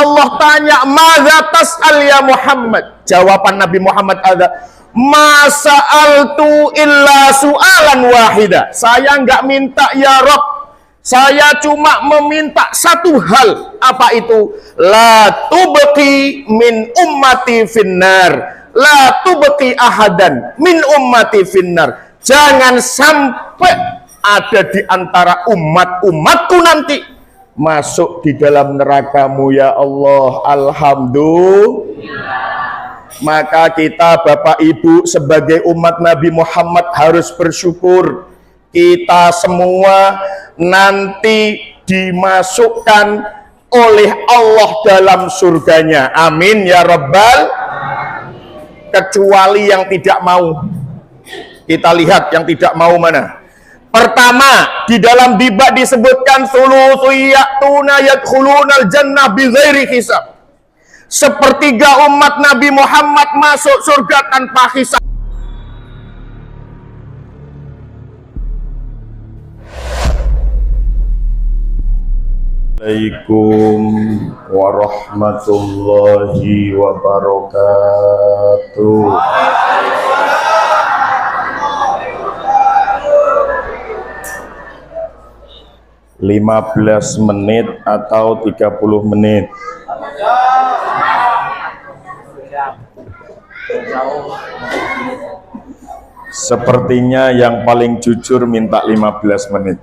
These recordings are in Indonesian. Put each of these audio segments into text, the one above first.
Allah tanya, "Madza tas'al ya Muhammad?" Jawaban Nabi Muhammad ada, "Ma sa'altu illa su'alan wahida." Saya enggak minta ya Rabb, saya cuma meminta satu hal. Apa itu? La tubqi min ummati finnar. La tubqi ahadan min ummati finnar. Jangan sampai ada di antara umat-umatku nanti masuk di dalam nerakamu ya Allah. Alhamdulillah. Maka kita Bapak Ibu sebagai umat Nabi Muhammad harus bersyukur. Kita semua nanti dimasukkan oleh Allah dalam surganya. Amin ya Rabbal. Kecuali yang tidak mau. Kita lihat yang tidak mau mana. Pertama, di dalam dibak disebutkan thuluthiyatuna yadkhulunal jannah bighairi hisab. Sepertiga umat Nabi Muhammad masuk surga tanpa hisab. Assalamualaikum warahmatullahi wabarakatuh. 15 menit atau 30 menit. Sepertinya yang paling jujur minta 15 menit.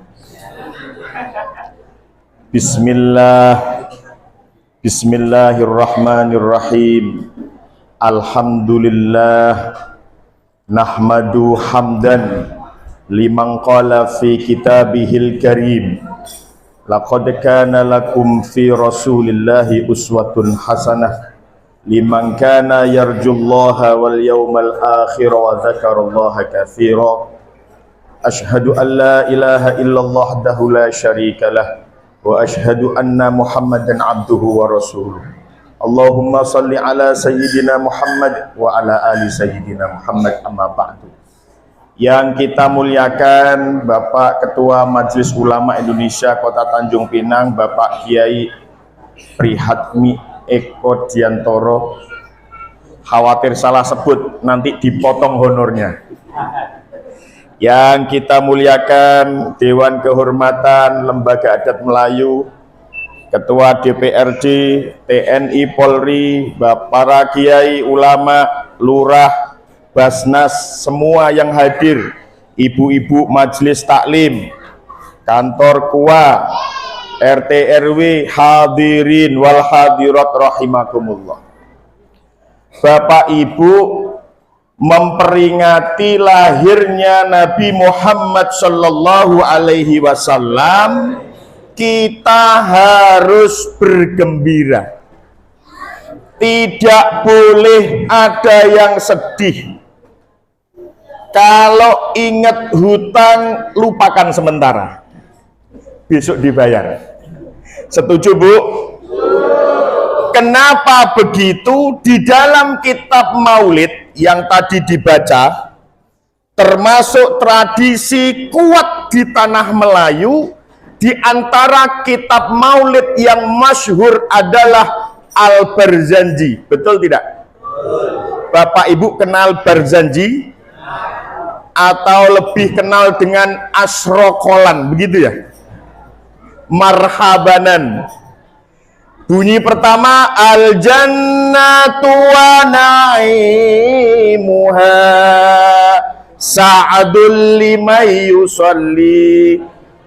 Bismillahirrahmanirrahim. Alhamdulillah nahmadu hamdan liman qala fi kitabihil karim laqad kana lakum fi rasulillahi uswatun hasanah liman kana yarjullaha wal yawmal akhir wa dzakarallaha katsira. Asyhadu an la ilaha illallah wahdahu la syarikalah wa asyhadu anna Muhammadan abduhu wa rasuluh. Allahumma salli ala sayyidina Muhammad wa ala ali sayyidina Muhammad, amma ba'du. Yang kita muliakan Bapak Ketua Majelis Ulama Indonesia Kota Tanjung Pinang, Bapak Kiai Prihatmi Eko Diantoro. Khawatir salah sebut nanti dipotong honornya. Yang kita muliakan Dewan Kehormatan Lembaga Adat Melayu, Ketua DPRD, TNI, Polri, para kiai, ulama, lurah, basnas, semua yang hadir, ibu-ibu majelis taklim, kantor KUA, RT RW, hadirin wal hadirat rahimakumullah. Bapak Ibu, memperingati lahirnya Nabi Muhammad Sallallahu Alaihi Wasallam, kita harus bergembira. Tidak boleh ada yang sedih. Kalau ingat hutang, lupakan sementara. Besok dibayar. Setuju, Bu? Kenapa begitu? Di dalam kitab Maulid yang tadi dibaca, termasuk tradisi kuat di tanah Melayu, di antara kitab Maulid yang masyhur adalah Al-Barzanji. Betul tidak? Bapak Ibu kenal Barzanji? Atau lebih kenal dengan Asrokolan, begitu ya? Marhabanan. Bunyi pertama, al-jannatu wa na'imuha sa'adul liman yusalli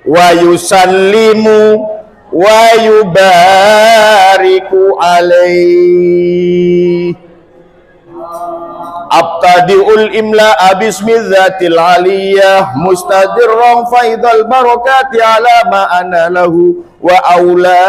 wa yusallimu wa yubariku alaih. Abtadi'ul imla'a bismidzatil aliyah mustadirran faidal barakati ala ma ana lahu wa aula.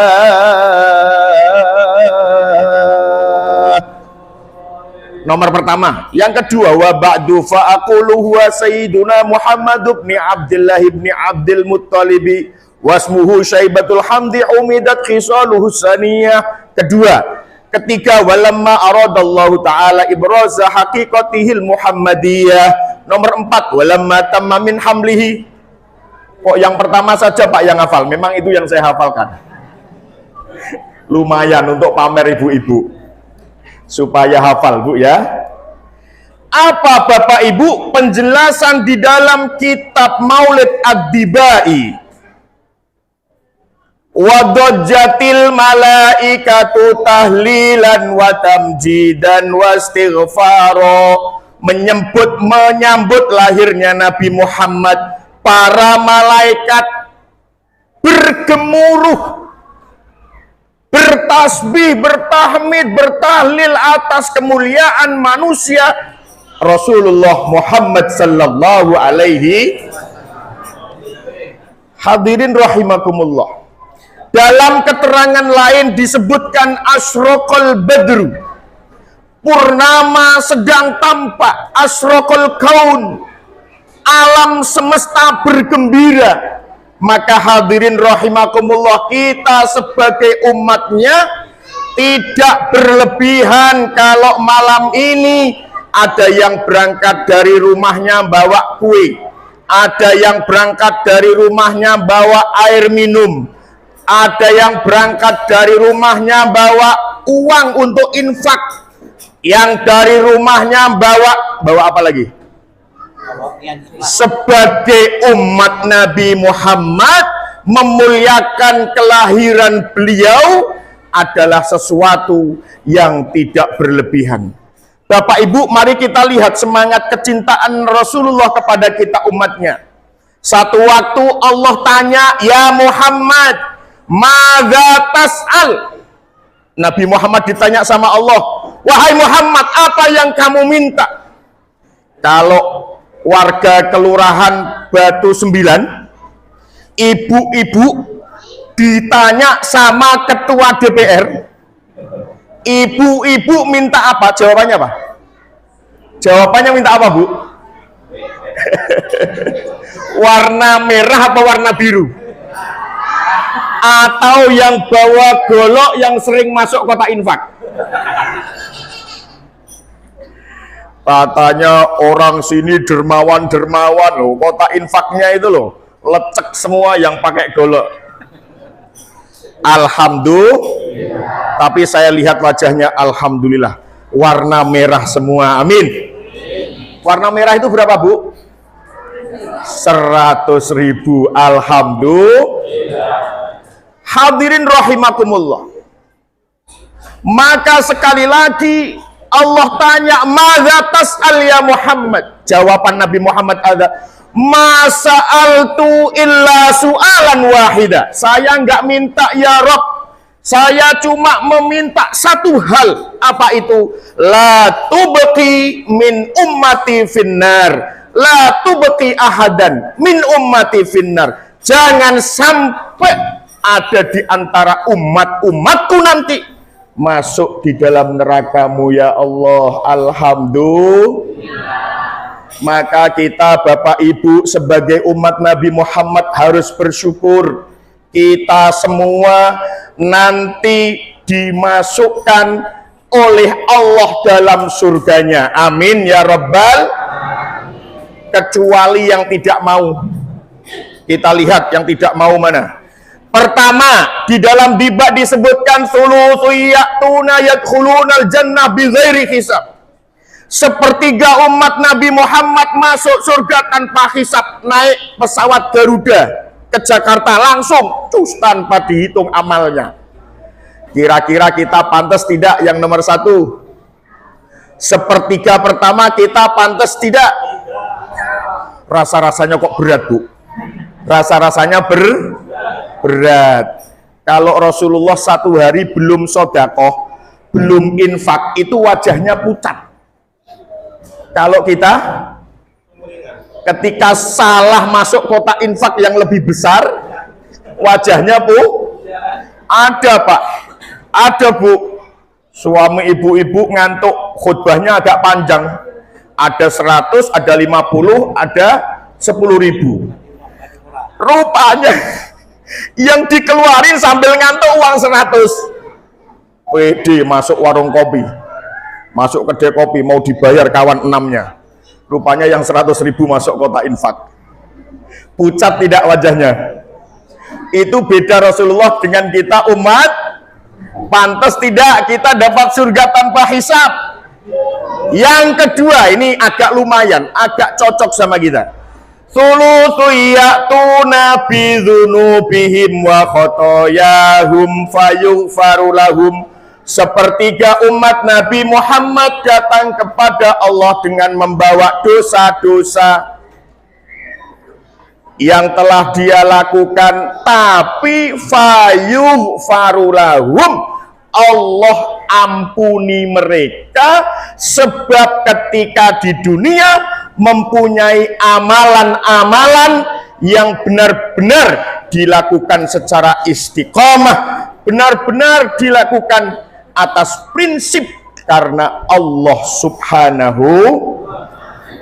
Nomor pertama. Yang kedua, wa ba'du fa aqulu huwa sayyiduna Muhammad ibn Abdullah ibn Abdul Muttalib wasmuhu Syaibatul Hamdi umidat khisaluhu saniyah. Kedua. Ketiga, walamma aradallahu ta'ala ibraza haqiqatihil Muhammadiyah. Nomor 4, walamma tamma min hamlihi. Kok yang pertama saja Pak yang hafal? Memang itu yang saya hafalkan. Lumayan untuk pamer ibu-ibu. Supaya hafal, Bu ya. Apa Bapak Ibu penjelasan di dalam kitab Maulid Ad-Dibai? Wadajjatil malaikatu tahlilan wa tamjidan wa istighfaro. Menyambut lahirnya Nabi Muhammad, para malaikat bergemuruh, bertasbih, bertahmid, bertahlil atas kemuliaan manusia Rasulullah Muhammad sallallahu alaihi. Hadirin rahimakumullah. Dalam keterangan lain disebutkan asraqal badru, purnama sedang tampak, asraqal kaun, alam semesta bergembira. Maka hadirin rahimakumullah, kita sebagai umatnya tidak berlebihan kalau malam ini ada yang berangkat dari rumahnya bawa kue, ada yang berangkat dari rumahnya bawa air minum, ada yang berangkat dari rumahnya bawa uang untuk infak, yang dari rumahnya bawa apa lagi? Sebagai umat Nabi Muhammad, memuliakan kelahiran beliau adalah sesuatu yang tidak berlebihan. Bapak Ibu, mari kita lihat semangat kecintaan Rasulullah kepada kita umatnya. Satu waktu Allah tanya, ya Muhammad, madza tas'al? Nabi Muhammad ditanya sama Allah, wahai Muhammad, apa yang kamu minta? Kalau warga kelurahan Batu 9, ibu-ibu ditanya sama ketua DPR, ibu-ibu minta apa? Jawabannya apa? Jawabannya minta apa, Bu? Warna merah apa warna biru? Atau yang bawa golok yang sering masuk kota infak? Katanya orang sini dermawan-dermawan loh, kota infaknya itu loh, lecek semua yang pakai golok. Alhamdulillah. Tapi saya lihat wajahnya, alhamdulillah, warna merah semua. Amin. Warna merah itu berapa, Bu? 100.000. Alhamdulillah. Hadirin rahimakumullah. Maka sekali lagi Allah tanya, madza tas'al ya Muhammad? Jawaban Nabi Muhammad ada, ma sa'altu illa su'alan wahida. Saya enggak minta ya Rabb, saya cuma meminta satu hal. Apa itu? La tubqi min ummati finnar, la tubqi ahadan min ummati finnar. Jangan sampai ada di antara umat-umatku nanti masuk di dalam neraka-Mu ya Allah. Alhamdulillah. Maka kita Bapak Ibu sebagai umat Nabi Muhammad harus bersyukur kita semua nanti dimasukkan oleh Allah dalam surganya. Amin ya Rabbal. Kecuali yang tidak mau. Kita lihat yang tidak mau mana. Pertama, di dalam dibak disebutkan thuluthiyatuna yadkhulunal jannah bighairi hisab. Sepertiga umat Nabi Muhammad masuk surga tanpa hisab, naik pesawat Garuda ke Jakarta langsung, tanpa dihitung amalnya. Kira-kira kita pantas tidak yang nomor 1? Sepertiga pertama kita pantas tidak? Rasa-rasanya kok berat, Bu? Rasa-rasanya berat. Kalau Rasulullah satu hari belum sodakoh, belum infak, itu wajahnya pucat. Kalau kita ketika salah masuk kota infak yang lebih besar, wajahnya ada, Pak, ada, Bu. Suami ibu-ibu ngantuk, khutbahnya agak panjang, ada 100, ada 50, ada 10.000. Rupanya yang dikeluarin sambil ngantuk uang 100. PD masuk warung kopi, masuk kedai kopi, mau dibayar kawan 6-nya. Rupanya yang 100.000 masuk kota infak. Pucat tidak wajahnya? Itu beda Rasulullah dengan kita umat Pantas tidak kita dapat surga tanpa hisab. Yang kedua, ini agak lumayan, agak cocok sama kita. Thulutsu ya'tuna bi dzunubihim wa khotoyahum fayughfaru lahum. Sepertiga umat Nabi Muhammad datang kepada Allah dengan membawa dosa-dosa yang telah dia lakukan, tapi fayughfaru lahum, Allah ampuni mereka, sebab ketika di dunia mempunyai amalan-amalan yang benar-benar dilakukan secara istiqomah, benar-benar dilakukan atas prinsip karena Allah Subhanahu.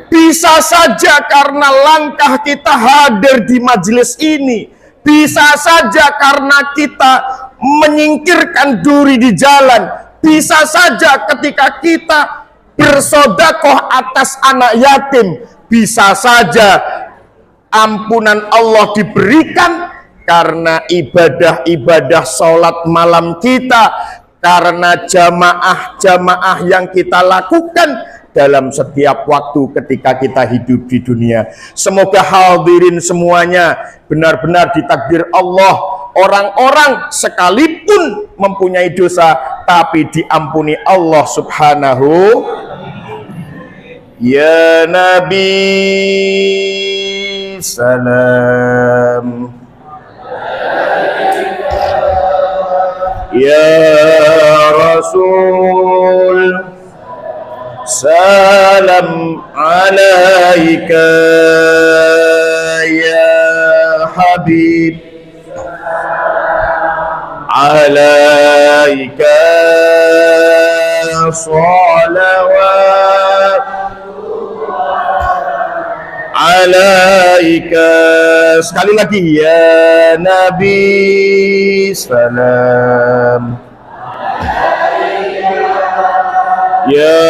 Bisa saja karena langkah kita hadir di majelis ini, bisa saja karena kita menyingkirkan duri di jalan, bisa saja ketika kita bersedekah atas anak yatim, bisa saja ampunan Allah diberikan karena ibadah-ibadah sholat malam kita, karena jamaah-jamaah yang kita lakukan dalam setiap waktu ketika kita hidup di dunia. Semoga hadirin semuanya benar-benar ditakdir Allah, orang-orang sekalipun mempunyai dosa tapi diampuni Allah Subhanahu. Ya Nabi salam, ya Rasul salam alaika, ya Habib alaika salawat alaika. Sekali lagi, ya Nabi salam, ya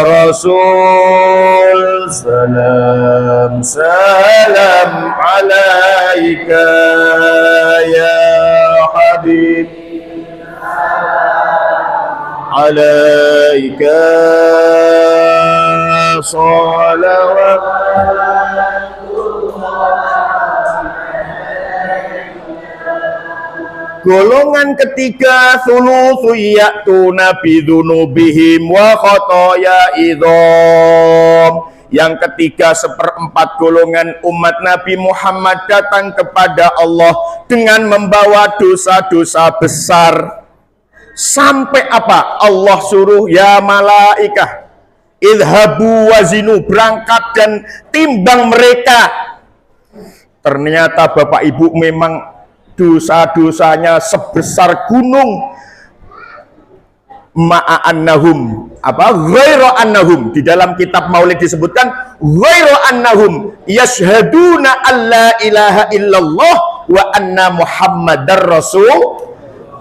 Rasul salam, salam alaika, ya Habib alaika salawat. Golongan ketiga, thulutsu ya'tuna bi dzunubihim wa khotoya idham. Yang ketiga, seperempat golongan umat Nabi Muhammad datang kepada Allah dengan membawa dosa-dosa besar. Sampai apa? Allah suruh, ya malaikah, idhabu wazinu, berangkat dan timbang mereka. Ternyata Bapak Ibu memang dosa-dosanya sebesar gunung. Ma'annahum, ghairu annahum, di dalam kitab Maulid disebutkan ghairu annahum yashhaduna alla ilaha illallah wa anna muhammadar rasul.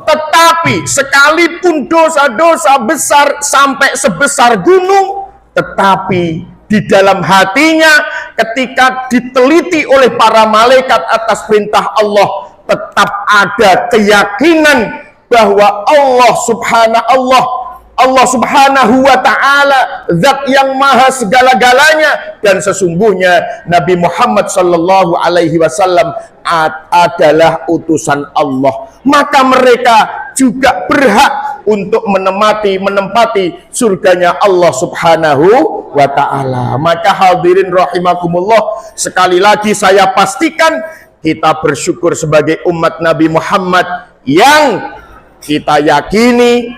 Tetapi sekalipun dosa-dosa besar sampai sebesar gunung, tetapi di dalam hatinya ketika diteliti oleh para malaikat atas perintah Allah, tetap ada keyakinan bahwa Allah Subhanahu wa ta'ala zat yang maha segala-galanya, dan sesungguhnya Nabi Muhammad sallallahu alaihi wasallam adalah utusan Allah. Maka mereka juga berhak untuk menempati surganya Allah Subhanahu wa ta'ala. Maka hadirin rahimakumullah, sekali lagi saya pastikan kita bersyukur sebagai umat Nabi Muhammad yang kita yakini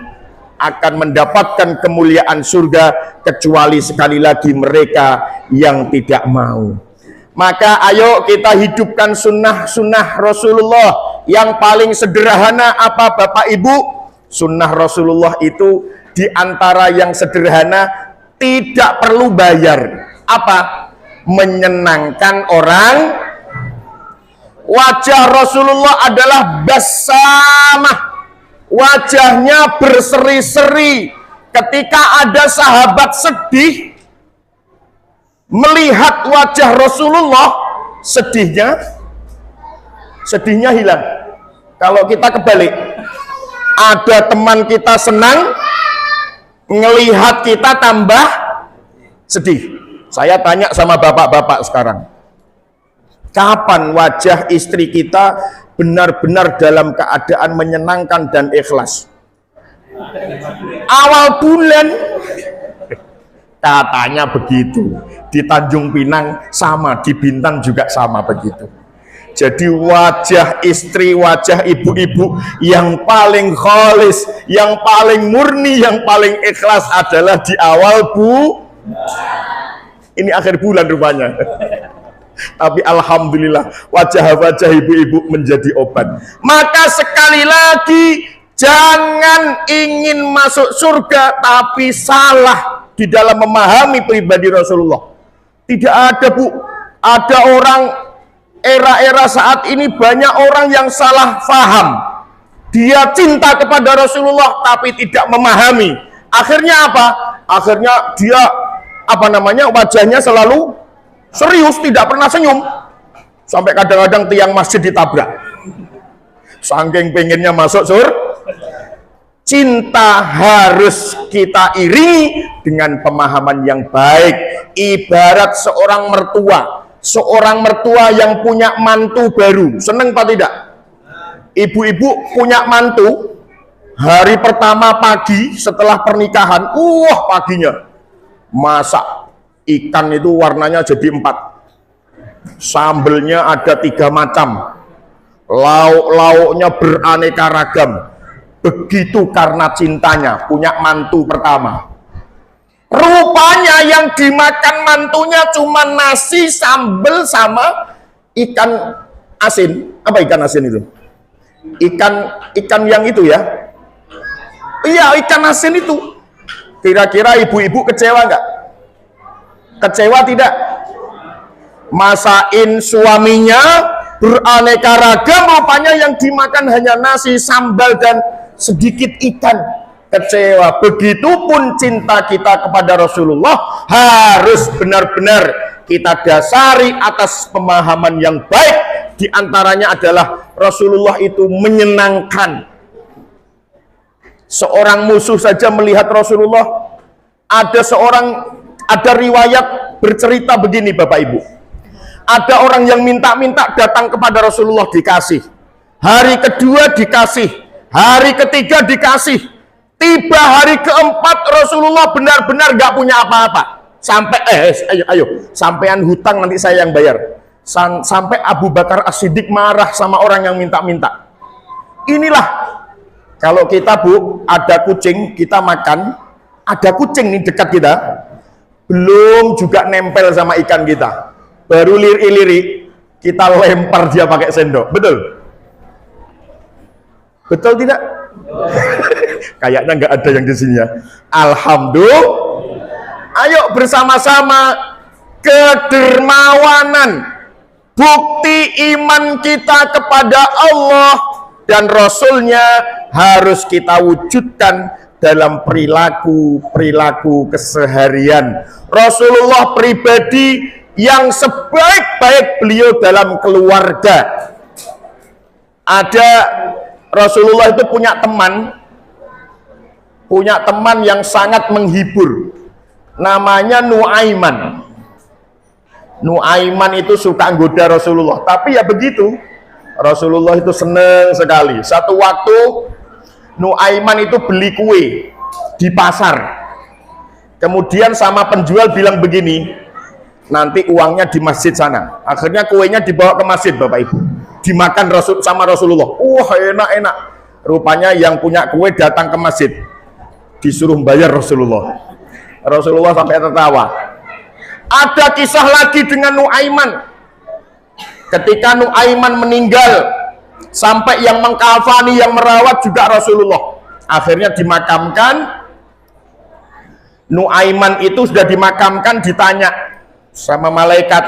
akan mendapatkan kemuliaan surga, kecuali sekali lagi mereka yang tidak mau. Maka ayo kita hidupkan sunnah-sunnah Rasulullah yang paling sederhana. Apa Bapak Ibu? Sunnah Rasulullah itu diantara yang sederhana, tidak perlu bayar. Apa? Menyenangkan orang. Wajah Rasulullah adalah basamah, wajahnya berseri-seri. Ketika ada sahabat sedih, melihat wajah Rasulullah, sedihnya hilang. Kalau kita kebalik, Ada teman kita senang, ngelihat kita tambah sedih. Saya tanya sama bapak-bapak sekarang, kapan wajah istri kita benar-benar dalam keadaan menyenangkan dan ikhlas? Awal bulan katanya begitu. Di Tanjung Pinang sama, di Bintan juga sama begitu. Jadi wajah istri, wajah ibu-ibu yang paling khalis, yang paling murni, yang paling ikhlas adalah di awal ini akhir bulan rupanya. Tapi alhamdulillah wajah-wajah ibu-ibu menjadi obat. Maka sekali lagi, jangan ingin masuk surga tapi salah di dalam memahami pribadi Rasulullah. Tidak ada, Bu. Ada orang, era-era saat ini banyak orang yang salah faham. Dia cinta kepada Rasulullah tapi tidak memahami. Akhirnya apa? Akhirnya dia wajahnya selalu serius, tidak pernah senyum. Sampai kadang-kadang tiang masjid ditabrak. Saking pengennya masuk surga. Cinta harus kita iringi dengan pemahaman yang baik. Ibarat seorang mertua yang punya mantu baru. Seneng apa tidak? Ibu-ibu punya mantu, hari pertama pagi setelah pernikahan, paginya masak ikan itu warnanya jadi 4, sambelnya ada 3 macam, lauk-lauknya beraneka ragam. Begitu karena cintanya punya mantu pertama. Rupanya yang dimakan mantunya cuma nasi, sambel, sama ikan asin. Apa ikan asin itu? Ikan yang itu ya? Iya, ikan asin itu. Kira-kira ibu-ibu kecewa nggak? Kecewa tidak? Masain suaminya beraneka ragam, rupanya yang dimakan hanya nasi, sambal, dan sedikit ikan. Kecewa. Begitupun cinta kita kepada Rasulullah harus benar-benar kita dasari atas pemahaman yang baik. Di antaranya adalah Rasulullah itu menyenangkan. Seorang musuh saja melihat Rasulullah. Ada riwayat bercerita begini, Bapak Ibu. Ada orang yang minta-minta datang kepada Rasulullah, dikasih. Hari kedua dikasih. Hari ketiga dikasih. Tiba hari keempat Rasulullah benar-benar gak punya apa-apa. Sampai sampean hutang nanti saya yang bayar. Sampai Abu Bakar As-Siddiq marah sama orang yang minta-minta. Inilah kalau kita, Bu, ada kucing kita makan, ada kucing nih dekat kita, belum juga nempel sama ikan kita, baru lirik-lirik kita lempar dia pakai sendok. Betul tidak? Kayaknya nggak ada yang di sini ya. Alhamdulillah. Ayo bersama-sama, kedermawanan, bukti iman kita kepada Allah dan Rasulnya harus kita wujudkan dalam perilaku keseharian. Rasulullah pribadi yang sebaik-baik beliau dalam keluarga. Rasulullah itu punya teman yang sangat menghibur, namanya Nuaiman. Nuaiman itu suka nggoda Rasulullah, tapi ya begitu, Rasulullah itu seneng sekali. Satu waktu Nuaiman itu beli kue di pasar, kemudian sama penjual bilang begini, nanti uangnya di masjid sana. Akhirnya kuenya dibawa ke masjid, Bapak Ibu, dimakan sama Rasulullah. Enak-enak. Rupanya yang punya kue datang ke masjid, disuruh bayar Rasulullah. Rasulullah sampai tertawa. Ada kisah lagi dengan Nuaiman. Ketika Nuaiman meninggal, sampai yang mengkafani, yang merawat juga Rasulullah. Akhirnya dimakamkan. Nuaiman itu sudah dimakamkan, ditanya sama malaikat,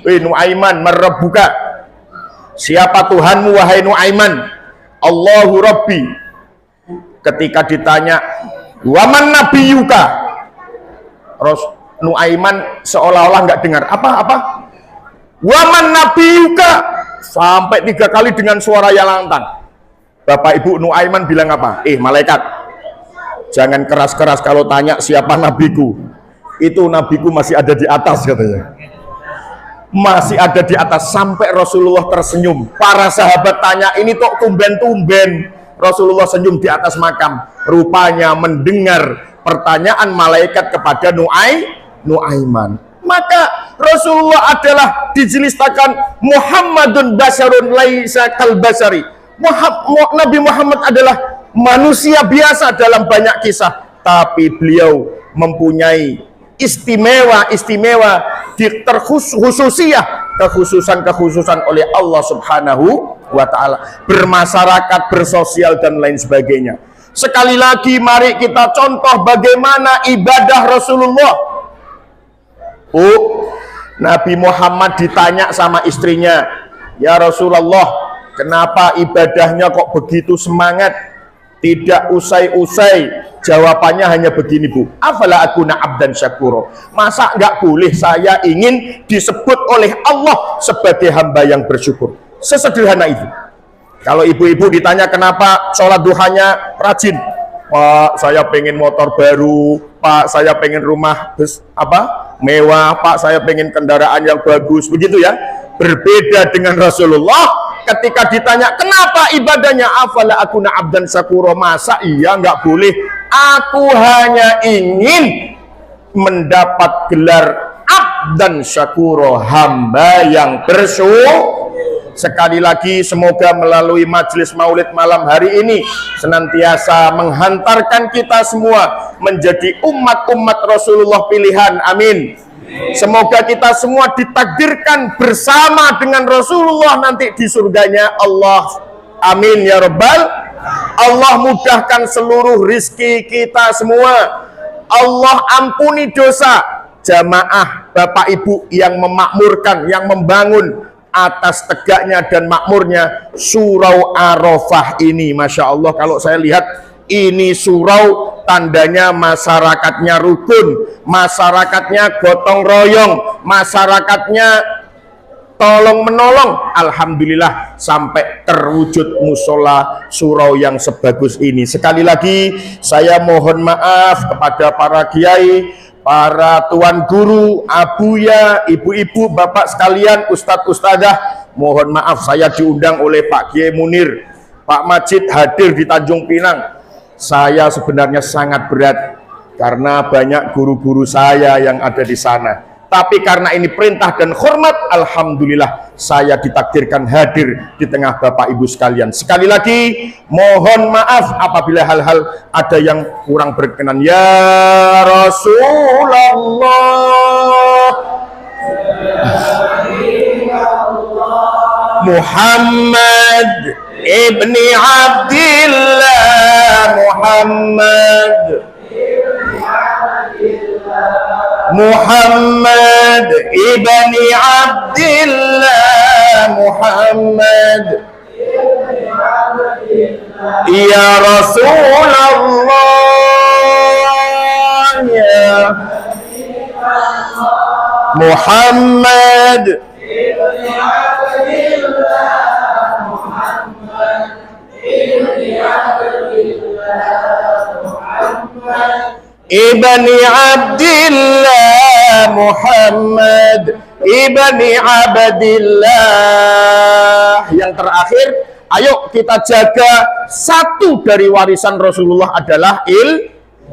Nuaiman, merebuka, siapa Tuhanmu wahai Nuaiman? Allahu Rabbi. Ketika ditanya, waman nabiyuka? Nuaiman seolah-olah nggak dengar. Apa? Waman nabiyuka? Sampai 3 kali dengan suara yang lantang. Bapak Ibu Nuaiman bilang apa? Malaikat, jangan keras-keras kalau tanya siapa nabiku. Itu nabiku masih ada di atas katanya. Masih ada di atas. Sampai Rasulullah tersenyum. Para sahabat tanya, ini kok tumben-tumben Rasulullah senyum di atas makam. Rupanya mendengar pertanyaan malaikat kepada Nuaiman. Maka Rasulullah adalah dijelistakan Muhammadun basyarun laisa kal basari. Nabi Muhammad adalah manusia biasa dalam banyak kisah, tapi beliau mempunyai istimewa kekhususan oleh Allah Subhanahu wa ta'ala, bermasyarakat, bersosial dan lain sebagainya. Sekali lagi mari kita contoh bagaimana ibadah Rasulullah. Nabi Muhammad ditanya sama istrinya, ya Rasulullah, kenapa ibadahnya kok begitu semangat, tidak usai-usai? Jawabannya hanya begini, Bu, afala akuna abdan syakuro, masa nggak boleh saya ingin disebut oleh Allah sebagai hamba yang bersyukur? Sesederhana itu. Kalau ibu-ibu ditanya kenapa sholat duhanya rajin, Pak, saya pengen motor baru, Pak, saya pengen rumah mewah, Pak, saya pengen kendaraan yang bagus, begitu ya. Berbeda dengan Rasulullah, ketika ditanya kenapa ibadahnya, afala akuna abdan syakuro, masa iya nggak boleh, aku hanya ingin mendapat gelar abdan syakuro, hamba yang bersyukur. Sekali lagi semoga melalui majelis maulid malam hari ini senantiasa menghantarkan kita semua menjadi umat-umat Rasulullah pilihan, amin. Semoga kita semua ditakdirkan bersama dengan Rasulullah nanti di surganya Allah, amin ya rabbal. Allah mudahkan seluruh rizki kita semua. Allah ampuni dosa jamaah Bapak Ibu yang memakmurkan, yang membangun atas tegaknya dan makmurnya surau Arafah ini. Masya Allah, kalau saya lihat ini surau, tandanya masyarakatnya rukun, masyarakatnya gotong royong, masyarakatnya tolong menolong. Alhamdulillah sampai terwujud musola surau yang sebagus ini. Sekali lagi saya mohon maaf kepada para kiai, para tuan guru, abuya, ibu-ibu, bapak sekalian, ustadz ustadzah, mohon maaf saya diundang oleh Pak Kiai Munir, Pak Majid hadir di Tanjung Pinang. Saya sebenarnya sangat berat karena banyak guru-guru saya yang ada di sana. Tapi karena ini perintah dan hormat, alhamdulillah saya ditakdirkan hadir di tengah Bapak Ibu sekalian. Sekali lagi mohon maaf apabila hal-hal ada yang kurang berkenan. Ya Rasulullah Muhammad ibni Abdillah, Muhammad ibni Abdillah, Muhammad ya Rasulullah, ya Muhammad ibni Abdillah, Muhammad ibni Abdillah, Muhammad ibni Abdillah, Muhammad ibni Abdillah. Yang terakhir, ayo kita jaga satu dari warisan Rasulullah adalah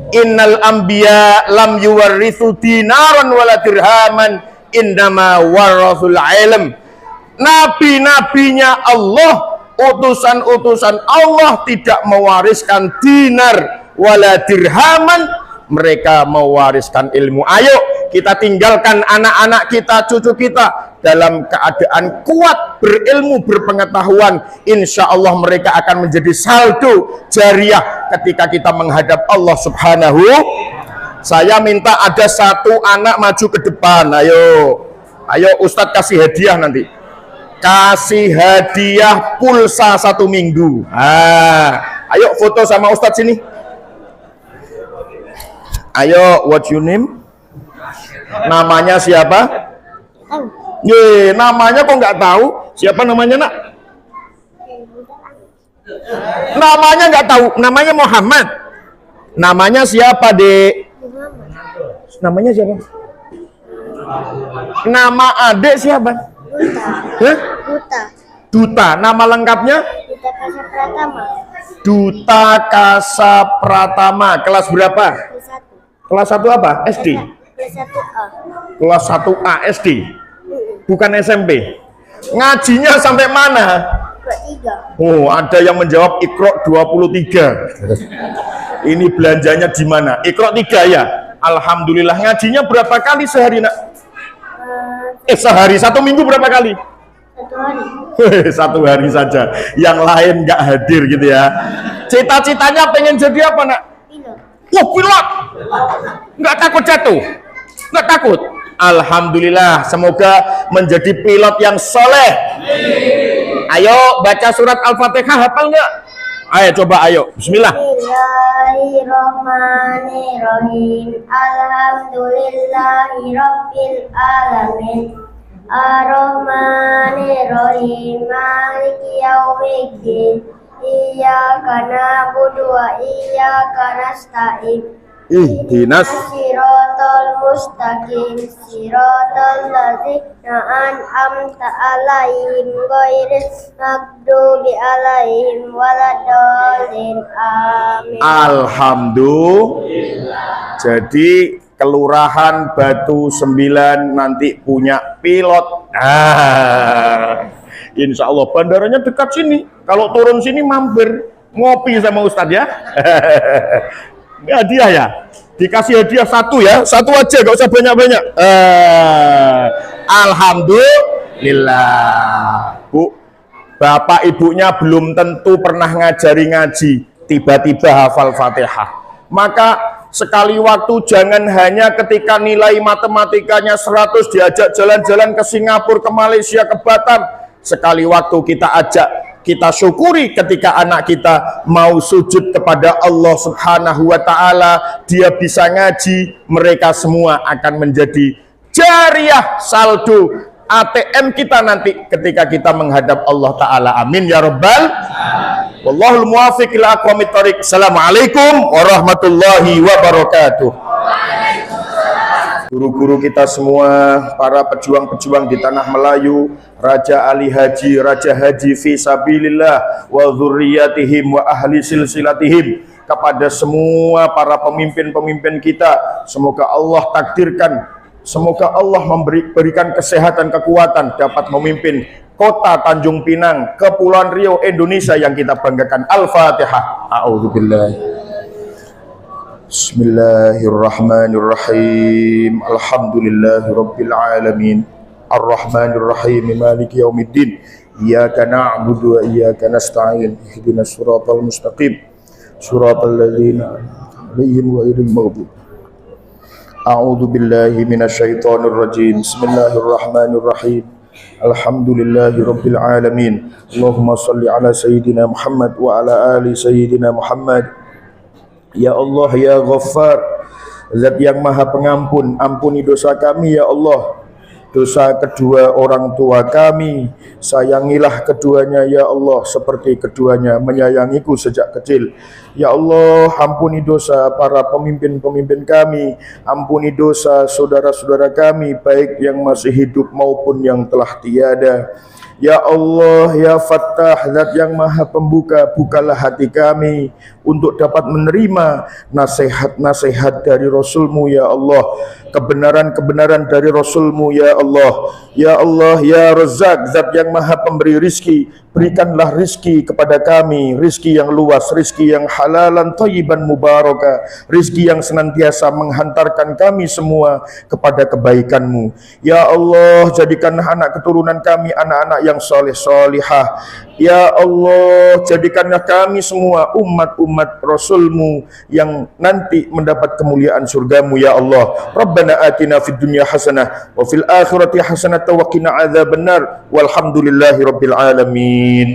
innal anbiya lam yuwarrithu dinaran wala dirhaman, innama warathul ilm. Nabi-nabinya Allah, utusan-utusan Allah tidak mewariskan dinar wala dirhaman, mereka mewariskan ilmu. Ayo kita tinggalkan anak-anak kita, cucu kita dalam keadaan kuat, berilmu, berpengetahuan. Insya Allah mereka akan menjadi saldo jariah ketika kita menghadap Allah Subhanahu. Saya minta ada satu anak maju ke depan. Ayo Ustadz kasih hadiah nanti. Kasih hadiah pulsa 1 minggu. Ayo foto sama Ustadz sini. Ayo, what's your name? Namanya siapa? Namanya kok nggak tahu? Siapa namanya, Nak? Namanya nggak tahu, namanya Muhammad. Namanya siapa, Dek? Namanya siapa? Nama adik siapa? Hah? Duta. Nama lengkapnya? Duta Kasa Pratama. Duta Kasa Pratama. Kelas berapa? Kelas 1. Kelas 1 apa? SD? Kelas 1A. Kelas 1A SD. Bukan SMP. Ngajinya sampai mana? Kelas 3. Oh, ada yang menjawab Iqra 23. Ini belanjanya di mana? Iqra 3 ya? Alhamdulillah. Ngajinya berapa kali sehari, Nak? Sehari. 1 minggu berapa kali? 1 hari. 1 hari saja. Yang lain nggak hadir gitu ya. Cita-citanya pengen jadi apa, Nak? Pilot. Wah, pilot. Nggak takut jatuh? Nggak takut? Alhamdulillah. Semoga menjadi pilot yang soleh. Ayo baca surat Al-Fatihah, hafal nggak? Ayo coba, ayo. Bismillah. Bismillahirrahmanirrahim. Alhamdulillahirabbil alamin. Ar-Rahmanir-Rahim. Maliki yaumiddin. Iyyaka na'budu wa iyyaka nasta'in. Ihdinas Siratal mustaqim. Siratal ladzina an'amta 'alaihim ghairil maghdubi 'alaihim waladdallin. Amin. Alhamdulillah. Jadi Kelurahan Batu 9 nanti punya pilot. Insya Allah bandaranya dekat sini. Kalau turun sini mampir ngopi sama Ustadz ya. Hadiah ya, dikasih hadiah 1 ya, 1 aja, gak usah banyak-banyak. Alhamdulillah. Bu, bapak ibunya belum tentu pernah ngajari ngaji, tiba-tiba hafal Fatihah. Maka sekali waktu jangan hanya ketika nilai matematikanya 100 diajak jalan-jalan ke Singapura, ke Malaysia, ke Batam. Sekali waktu kita ajak, kita syukuri ketika anak kita mau sujud kepada Allah Subhanahu wa Ta'ala, dia bisa ngaji, mereka semua akan menjadi jariah saldo ATM kita nanti ketika kita menghadap Allah Ta'ala. Amin ya Rabbal. Wallahul muwafiq ila aqwamit thoriq. Assalamualaikum warahmatullahi wabarakatuh. Guru-guru kita semua, para pejuang-pejuang di tanah Melayu, Raja Ali Haji, Raja Haji fi sabilillah wa dzurriyyatihim wa ahli silsilatihim, kepada semua para pemimpin-pemimpin kita, semoga Allah takdirkan, semoga Allah memberikan kesehatan, kekuatan dapat memimpin kota Tanjung Pinang, Kepulauan Riau, Indonesia yang kita banggakan. Al-Fatihah. A'udzubillah. Bismillahirrahmanirrahim. Alhamdulillahirabbil alamin. Ar-Rahmanirrahim. Maliki yaumiddin. Iyyaka na'budu wa iyyaka nasta'in. Ihdinas siratal mustaqim. Siratal ladzina an'amta 'alaihim ghairil maghdub. A'udzu billahi minasyaitonir rajim. Bismillahirrahmanirrahim. Alhamdulillahirabbil alamin. Allahumma shalli ala sayyidina Muhammad wa ala ali sayyidina Muhammad. Ya Allah, ya Ghaffar, Zat yang Maha Pengampun, ampuni dosa kami ya Allah, dosa kedua orang tua kami, sayangilah keduanya ya Allah seperti keduanya menyayangiku sejak kecil. Ya Allah, ampuni dosa para pemimpin-pemimpin kami, ampuni dosa saudara-saudara kami baik yang masih hidup maupun yang telah tiada. Ya Allah, ya Fattah, Zat yang Maha Pembuka, bukalah hati kami untuk dapat menerima nasihat-nasihat dari Rasul-Mu ya Allah, kebenaran-kebenaran dari Rasul-Mu ya Allah. Ya Allah, ya Razzaq, Zat yang Maha Pemberi rizki, berikanlah rizki kepada kami, rizki yang luas, rizki yang halalan thayyiban mubarakah, rizki yang senantiasa menghantarkan kami semua kepada kebaikan-Mu. Ya Allah, jadikanlah anak keturunan kami anak-anak yang soleh-solihah. Ya Allah, jadikanlah kami semua umat-umat Rasul-Mu yang nanti mendapat kemuliaan surga-Mu ya Allah. Rabbana atina fid dunya hasanah wa fil akhirati hasanah wa qina adzabannar. Walhamdulillahi rabbil alamin.